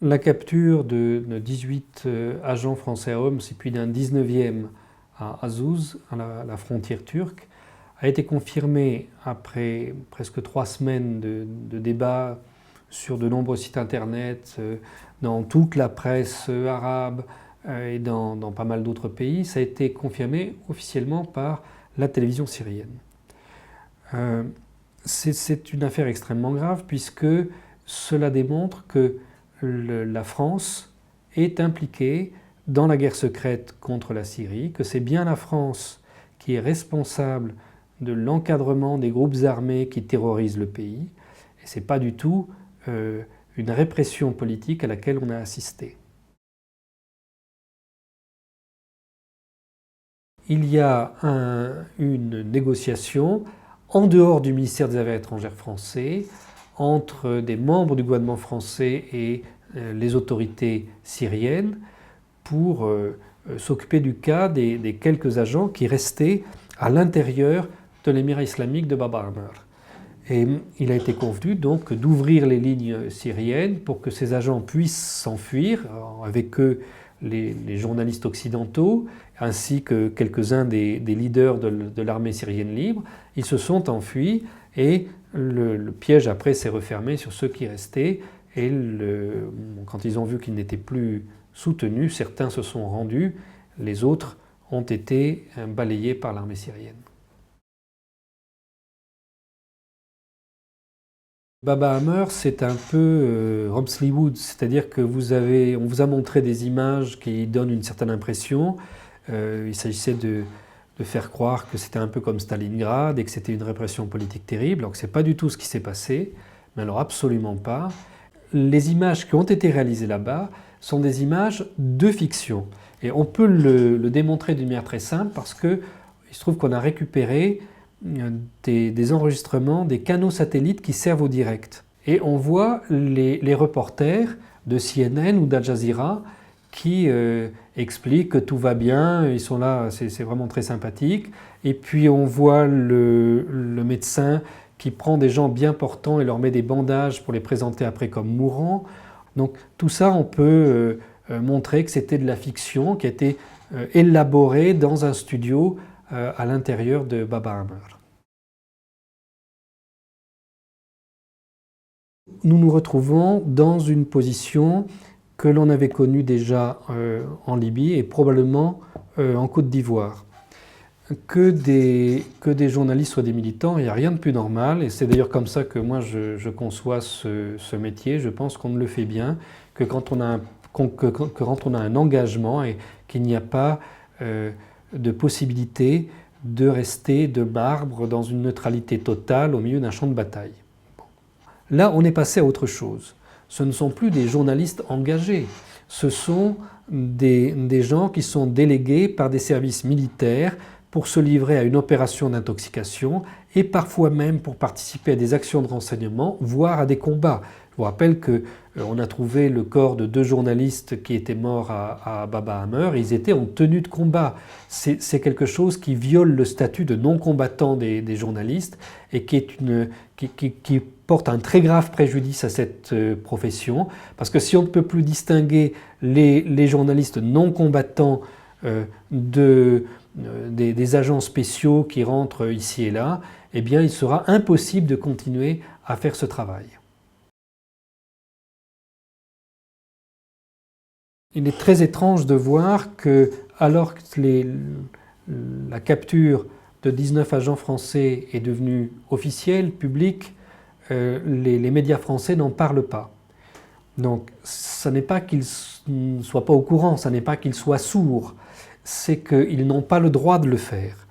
La capture de 18 agents français à Homs et puis d'un 19e à Azuz, à la frontière turque, a été confirmée après presque 3 semaines de débats sur de nombreux sites internet, dans toute la presse arabe et dans pas mal d'autres pays. Ça a été confirmé officiellement par la télévision syrienne. C'est une affaire extrêmement grave puisque cela démontre que la France est impliquée dans la guerre secrète contre la Syrie, que c'est bien la France qui est responsable de l'encadrement des groupes armés qui terrorisent le pays, et ce n'est pas du tout une répression politique à laquelle on a assisté. Il y a une négociation en dehors du ministère des Affaires étrangères français entre des membres du gouvernement français et les autorités syriennes pour s'occuper du cas des quelques agents qui restaient à l'intérieur de l'émirat islamique de Bab al-Amr. Et il a été convenu donc d'ouvrir les lignes syriennes pour que ces agents puissent s'enfuir, avec eux les journalistes occidentaux, ainsi que quelques-uns des leaders de l'armée syrienne libre. Ils se sont enfuis et le piège après s'est refermé sur ceux qui restaient. Et quand ils ont vu qu'ils n'étaient plus soutenus, certains se sont rendus, les autres ont été balayés par l'armée syrienne. Bab al-Amr, c'est un peu Romsley Wood, c'est-à-dire que on vous a montré des images qui donnent une certaine impression. Il s'agissait de faire croire que c'était un peu comme Stalingrad et que c'était une répression politique terrible, alors que ce n'est pas du tout ce qui s'est passé, mais alors absolument pas. Les images qui ont été réalisées là-bas sont des images de fiction. Et on peut le démontrer d'une manière très simple parce qu'il se trouve qu'on a récupéré des enregistrements, des canaux satellites qui servent au direct. Et on voit les reporters de CNN ou d'Al Jazeera qui expliquent que tout va bien, ils sont là, c'est vraiment très sympathique. Et puis on voit le médecin qui prend des gens bien portants et leur met des bandages pour les présenter après comme mourants. Donc tout ça, on peut montrer que c'était de la fiction qui a été élaborée dans un studio à l'intérieur de Bab al-Amr. Nous nous retrouvons dans une position que l'on avait connue déjà en Libye et probablement en Côte d'Ivoire. Que des journalistes soient des militants, il n'y a rien de plus normal, et c'est d'ailleurs comme ça que moi je conçois ce métier. Je pense qu'on le fait bien, que quand on a un engagement et qu'il n'y a pas de possibilité de rester de marbre dans une neutralité totale au milieu d'un champ de bataille. Là, on est passé à autre chose. Ce ne sont plus des journalistes engagés, ce sont des gens qui sont délégués par des services militaires pour se livrer à une opération d'intoxication et parfois même pour participer à des actions de renseignement, voire à des combats. Je vous rappelle qu'on a trouvé le corps de 2 journalistes qui étaient morts à Bab al-Amr, ils étaient en tenue de combat. C'est quelque chose qui viole le statut de non-combattant des journalistes et qui porte un très grave préjudice à cette profession, parce que si on ne peut plus distinguer les journalistes non-combattants des agents spéciaux qui rentrent ici et là, eh bien il sera impossible de continuer à faire ce travail. Il est très étrange de voir que, alors que la capture de 19 agents français est devenue officielle, publique, les médias français n'en parlent pas. Donc, ce n'est pas qu'ils ne soient pas au courant, ce n'est pas qu'ils soient sourds, c'est qu'ils n'ont pas le droit de le faire.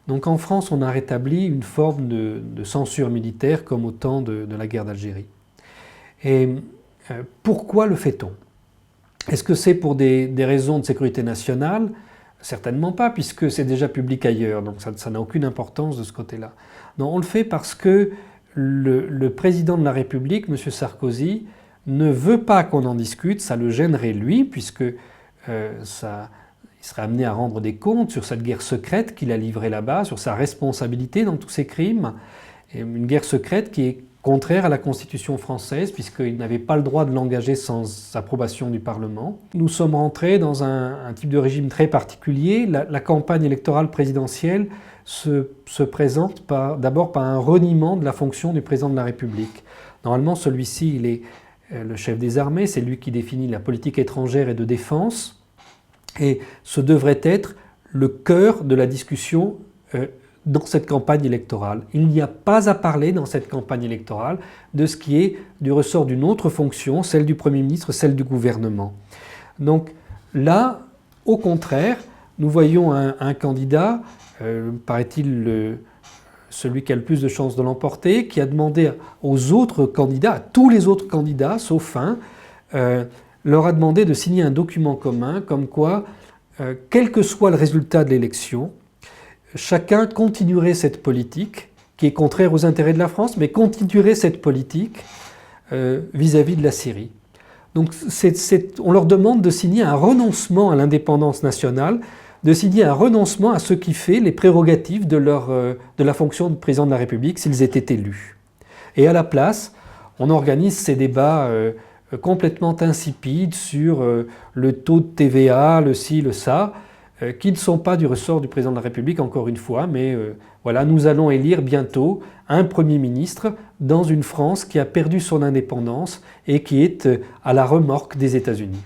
Donc en France, on a rétabli une forme de censure militaire comme au temps de la guerre d'Algérie. Et pourquoi le fait-on? Est-ce que c'est pour des raisons de sécurité nationale? Certainement pas, puisque c'est déjà public ailleurs, donc ça n'a aucune importance de ce côté-là. Non, on le fait parce que le président de la République, M. Sarkozy, ne veut pas qu'on en discute, ça le gênerait lui, puisque il serait amené à rendre des comptes sur cette guerre secrète qu'il a livrée là-bas, sur sa responsabilité dans tous ces crimes. Et une guerre secrète qui est contraire à la Constitution française, puisqu'ils n'avaient pas le droit de l'engager sans approbation du Parlement. Nous sommes rentrés dans un type de régime très particulier. La campagne électorale présidentielle se présente d'abord par un reniement de la fonction du président de la République. Normalement, celui-ci, il est le chef des armées, c'est lui qui définit la politique étrangère et de défense, et ce devrait être le cœur de la discussion dans cette campagne électorale. Il n'y a pas à parler dans cette campagne électorale de ce qui est du ressort d'une autre fonction, celle du Premier ministre, celle du gouvernement. Donc là, au contraire, nous voyons un candidat, paraît-il celui qui a le plus de chances de l'emporter, qui a demandé aux autres candidats, à tous les autres candidats, sauf un, leur a demandé de signer un document commun comme quoi, quel que soit le résultat de l'élection, chacun continuerait cette politique qui est contraire aux intérêts de la France, mais continuerait cette politique vis-à-vis de la Syrie. Donc on leur demande de signer un renoncement à l'indépendance nationale, de signer un renoncement à ce qui fait les prérogatives de la fonction de président de la République s'ils étaient élus. Et à la place, on organise ces débats complètement insipides sur le taux de TVA, le ci, le ça, qui ne sont pas du ressort du président de la République, encore une fois, mais voilà, nous allons élire bientôt un Premier ministre dans une France qui a perdu son indépendance et qui est à la remorque des États-Unis.